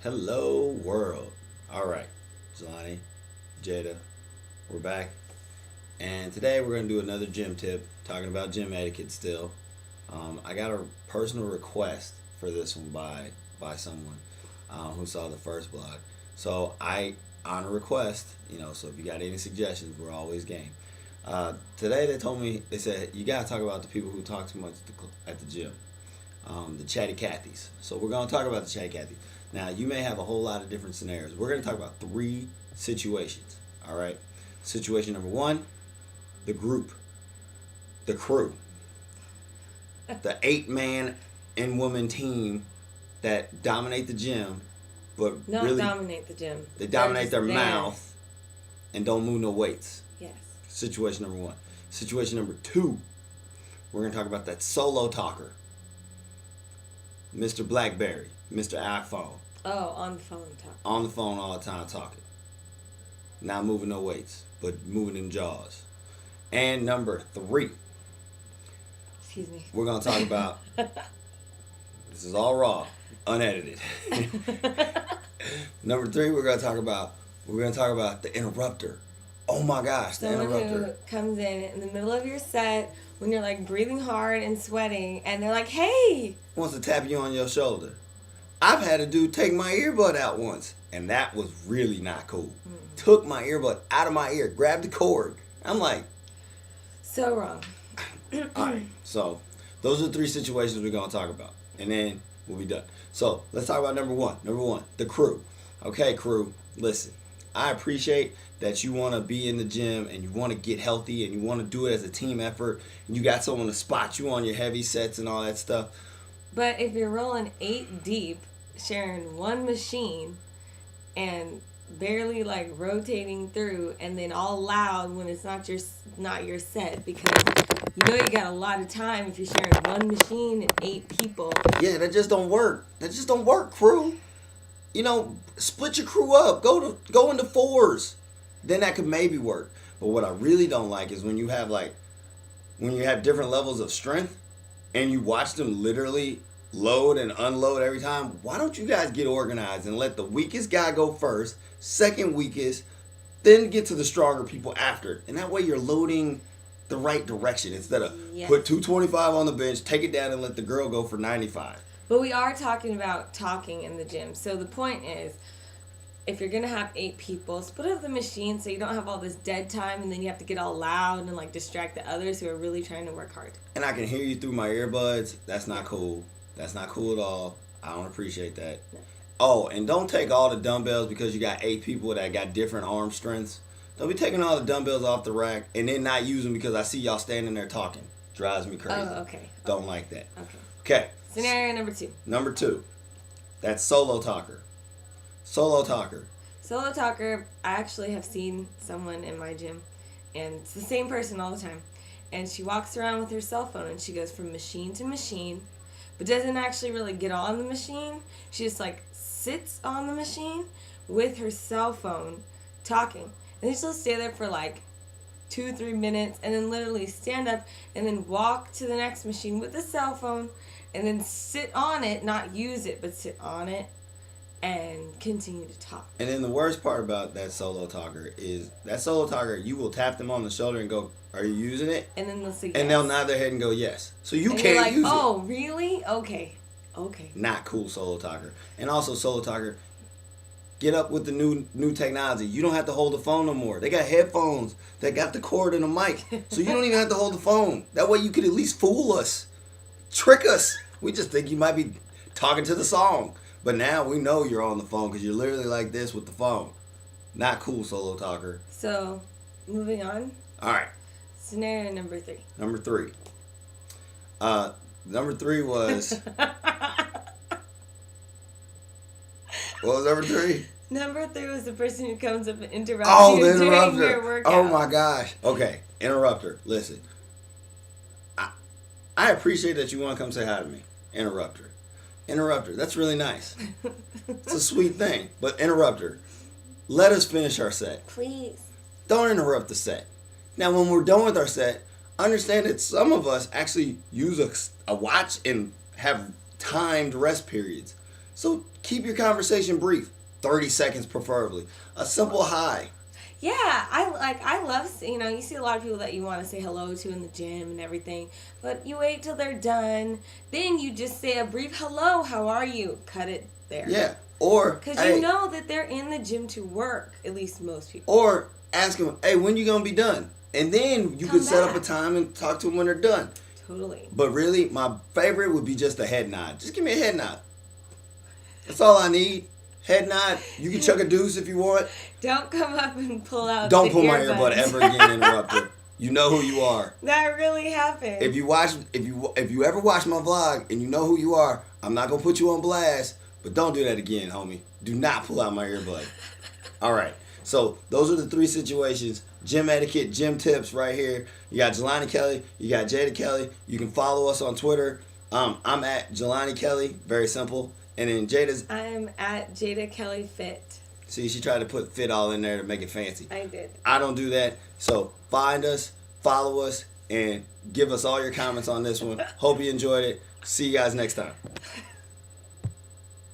Hello, world. All right, Jelani, Jada, we're back. And today we're going to do another gym tip, talking about gym etiquette still. I got a personal request for this one by someone who saw the first blog. So I honor request, so if you got any suggestions, we're always game. Today they said, you got to talk about the people who talk too much at the gym, the Chatty Cathys. So we're going to talk about the Chatty Cathy. Now, you may have a whole lot of different scenarios. We're going to talk about three situations, all right? Situation number one, the group, the crew, the 8-man and woman team that dominate the gym, but Not really dominate the gym. they dominate their there. mouth and don't move no weights. Yes. Situation number one. Situation number two, we're going to talk about that solo talker, Mr. Blackberry, Mr. iPhone. Oh, on the phone talk. On the phone all the time talking. Not moving no weights, but moving them jaws. And number three, Excuse me. we're going to talk about, this is all raw, unedited. Number three, we're going to talk about the interrupter. Oh my gosh, the Someone interrupter. who comes in the middle of your set when you're like breathing hard and sweating, and they're like, "Hey!" Wants to tap you on your shoulder. I've had a dude take my earbud out once, and that was really not cool. Took my earbud out of my ear, grabbed the cord. I'm like, So wrong. all right. So those are the three situations we're going to talk about, and then we'll be done. So let's talk about number one. Number one, the crew. Okay, crew, listen. I appreciate that you want to be in the gym and you want to get healthy and you want to do it as a team effort, and you got someone to spot you on your heavy sets and all that stuff. But if you're rolling 8 deep, sharing one machine, and barely like rotating through, and then all loud when it's not your set, because you got a lot of time if you're sharing one machine and 8 people. Yeah, that just don't work. That just don't work, crew. Split your crew up. Go into fours. Then that could maybe work. But what I really don't like is when you have different levels of strength and you watch them literally load and unload every time. Why don't you guys get organized and let the weakest guy go first, second weakest, then get to the stronger people after? And that way you're loading the right direction instead of put 225 on the bench, take it down, and let the girl go for 95. But we are talking about talking in the gym. So the point is, if you're going to have 8 people, split up the machine so you don't have all this dead time, and then you have to get all loud and like distract the others who are really trying to work hard. And I can hear you through my earbuds. That's not cool. That's not cool at all. I don't appreciate that. No. Oh, and don't take all the dumbbells because you got 8 people that got different arm strengths. Don't be taking all the dumbbells off the rack and then not use them because I see y'all standing there talking. Drives me crazy. Oh, okay. Don't like that. Okay. Scenario number 2. Number 2. That's solo talker. Solo talker. Solo talker, I actually have seen someone in my gym, and it's the same person all the time. And she walks around with her cell phone, and she goes from machine to machine, but doesn't actually really get on the machine. She just like sits on the machine with her cell phone talking. And she'll stay there for like 2-3 minutes, and then literally stand up and then walk to the next machine with the cell phone, and then sit on it, not use it, but sit on it and continue to talk. And then the worst part about that solo talker is you will tap them on the shoulder and go, "Are you using it?" And then they'll say yes. And they'll nod their head and go, "Yes." So you and can't you're like, use it. Oh, really? Okay. Not cool, solo talker. And also, solo talker, get up with the new technology. You don't have to hold the phone no more. They got headphones that got the cord and a mic, so you don't even have to hold the phone. That way you could at least fool us, trick us. We just think you might be talking to the song. But now we know you're on the phone because you're literally like this with the phone. Not cool, solo talker. So, moving on. All right. Scenario number 3. Number 3. Number 3 was... What was number 3? Number 3 was the person who comes up and interrupts you the during interrupter. your workout. Oh my gosh. Okay, interrupter. Listen. I appreciate that you want to come say hi to me. Interrupter. That's really nice. It's a sweet thing. But interrupter, let us finish our set. Please. Don't interrupt the set. Now, when we're done with our set, understand that some of us actually use a watch and have timed rest periods. So keep your conversation brief, 30 seconds preferably. A simple hi. Yeah, I love, you see a lot of people that you want to say hello to in the gym and everything, but you wait till they're done, then you just say a brief hello, how are you? Cut it there. Yeah. Or because you know that they're in the gym to work, at least most people. Or ask them, hey, when you gonna be done? And then you could set up a time and talk to them when they're done. Totally. But really, my favorite would be just a head nod. Just give me a head nod. That's all I need. Head nod. You can chuck a deuce if you want. Don't come up and pull out. Don't pull my earbud ever again, interrupter. You know who you are. That really happened. If you ever watch my vlog and you know who you are, I'm not gonna put you on blast. But don't do that again, homie. Do not pull out my earbud. All right. So those are the 3 situations. Gym etiquette, gym tips right here. You got Jelani Kelly. You got Jada Kelly. You can follow us on Twitter. I'm at Jelani Kelly. Very simple. And then Jada's. I'm at Jada Kelly Fit. See, she tried to put fit all in there to make it fancy. I did. I don't do that. So find us, follow us, and give us all your comments on this one. Hope you enjoyed it. See you guys next time.